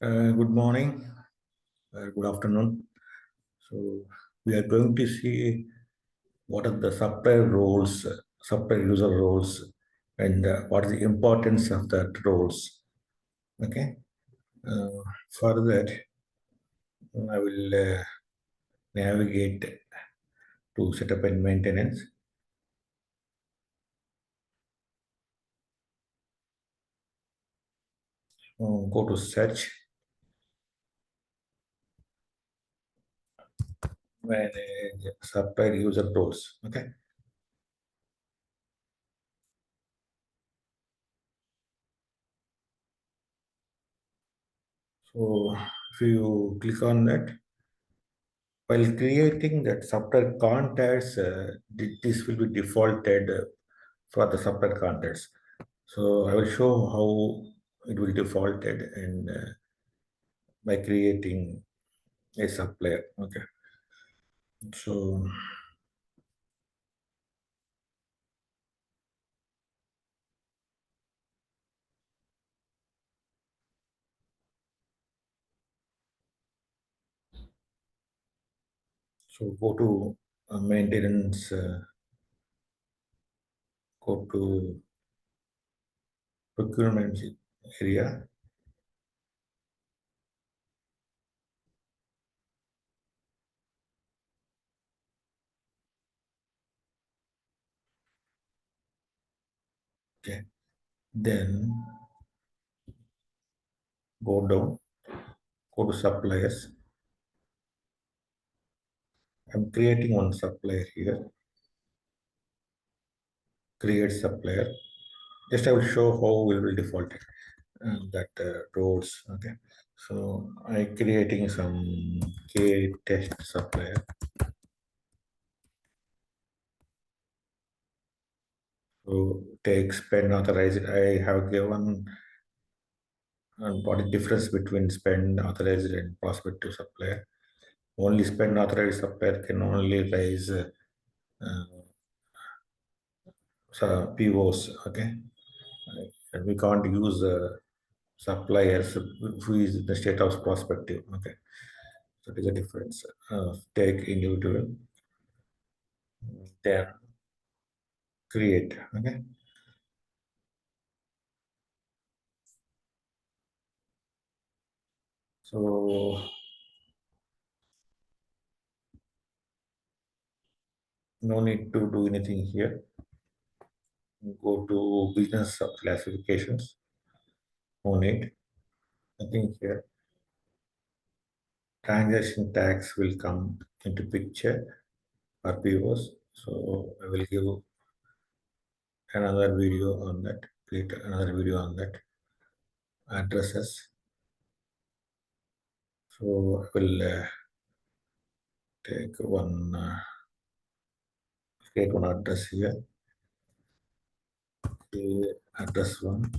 Good morning, good afternoon. So we are going to see what are the supplier roles, supplier user roles, and what is the importance of that roles. Okay. Uh, for that, I will navigate to setup and maintenance. Go to search, manage supplier user roles. Okay. So if you click on that, while creating that supplier contacts, this will be defaulted for the supplier contacts. So I will show how it will defaulted and by creating a supplier. Okay. So go to maintenance. Go to procurement area. Okay. Then go down. Go to suppliers. I'm creating one supplier here. Create supplier. Just I will show how we will default it. That roles. Okay. So I creating some K test supplier. So take spend authorized. I have given what is difference between spend authorized and prospective supplier. Only spend authorized supplier can only raise POs. Okay, and we can't use suppliers who is in the state of prospective. Okay, so it is a difference. Take individual, then create. Okay, so no need to do anything here. Go to business classifications. No need. Nothing here. Transaction tax will come into picture for POs. So I will give another video on that. Create another video on that. Addresses. So I will take one. Create one address here. Okay, address one.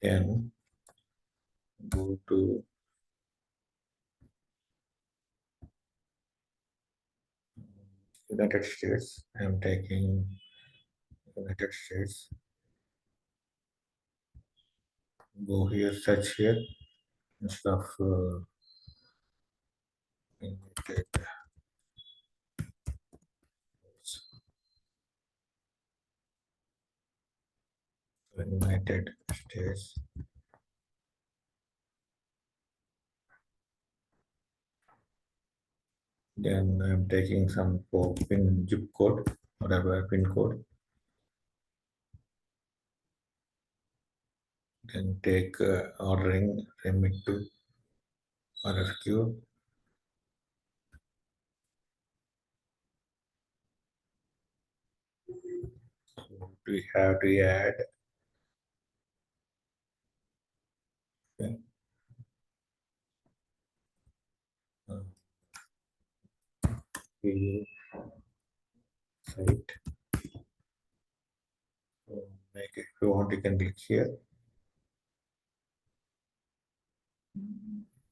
Then go to United States. I am taking United States. Go here, search here instead of United United States. Then I'm taking some pin zip code, whatever pin code. Then take ordering remit to RFQ. So we have to add. Okay. The site. So make it, if you want, you can click here.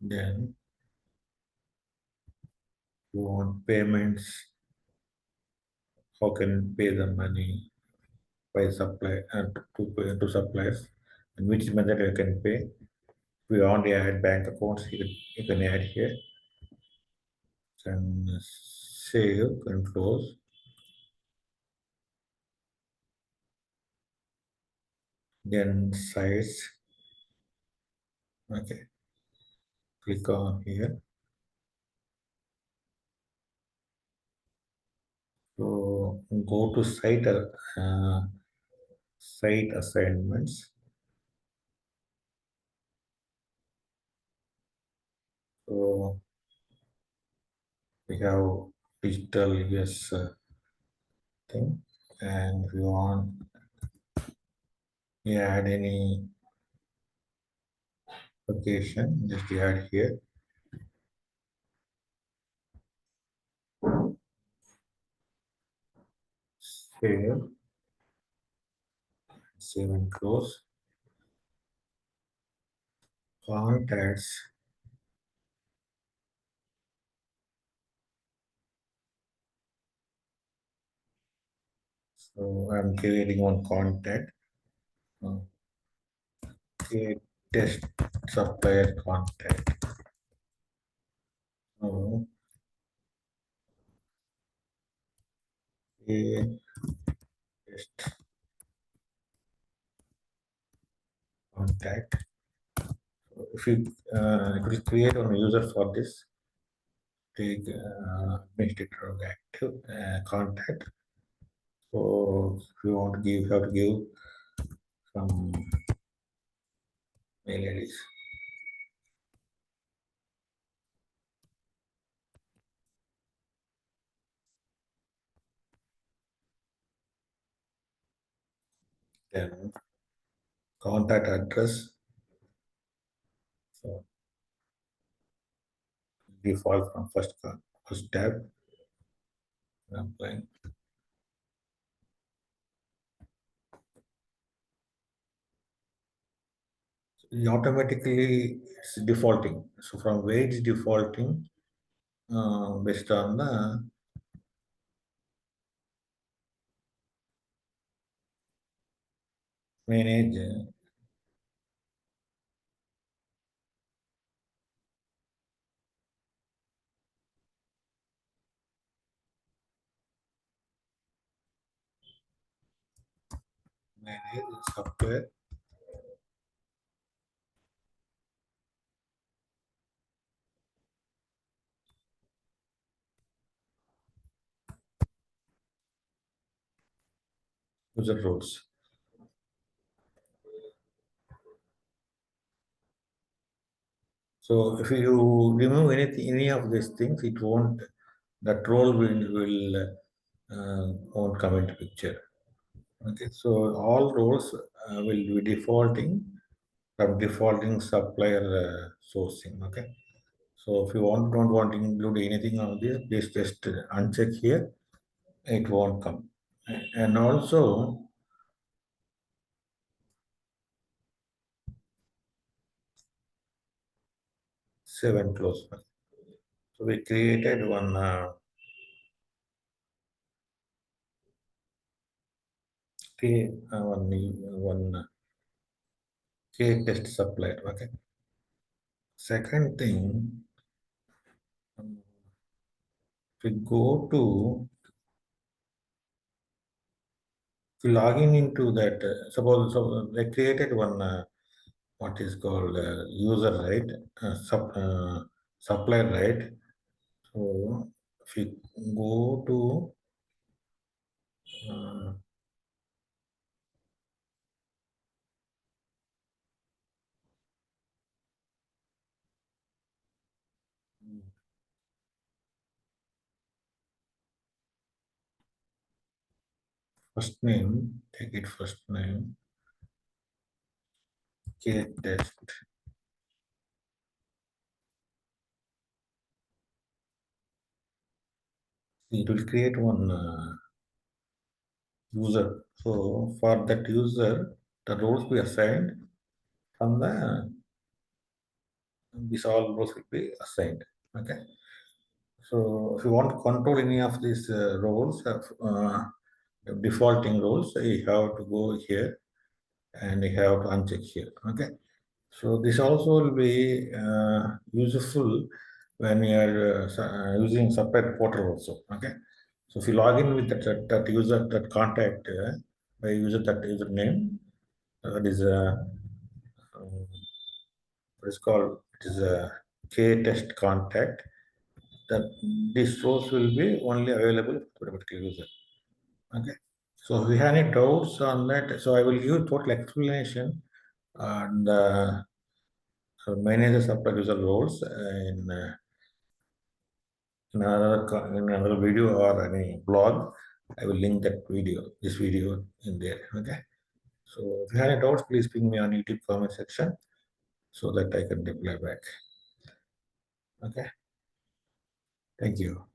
Then you want payments. How can pay the money? by supply to suppliers, and which method you can pay. If you want to add bank accounts, you can add here. Then save and close. Then size. Okay, click on here. So go to site assignments. So we have digital yes thing, and if you want add any location, just add here. Save, save and close. Contacts. So I'm creating one contact. Create test supplier contact. So create test contact. So if you it will create one user for this. Take administrator active contact. So if you want to give, you have to give some mail IDs. Then contact address. So default from first tab. I'm applying. It automatically it's defaulting. So from where it's defaulting, based on the manage manage software. User roles. So if you remove any of these things, it won't. That role won't come into picture. Okay, so all roles will be defaulting from defaulting supplier sourcing. Okay, so if you don't want to include anything of this, please just uncheck here. It won't come. And also, save and close. So we created one one K test supplier. Okay. Second thing, we go to log into that. Suppose so they created one what is called user right, supplier right. So if you go to uh, first name, take it first name, K test. It will create one user. So for that user, the roles we assigned from the these all roles will be assigned. Okay. So if you want to control any of these roles, defaulting roles, you have to go here and you have to uncheck here. Okay. So this also will be useful when you are using Supplier Portal also. Okay. So if you log in with that user, that contact by user that username, that is what is called, it is a K test contact, that these roles will be only available for a particular user. Okay. So if you have any doubts on that, so I will give total explanation on the manage the Supplier User Roles in another video or any blog. I will link that video, this video in there. Okay. So if you have any doubts, please ping me on YouTube comment section so that I can reply back. Okay. Thank you.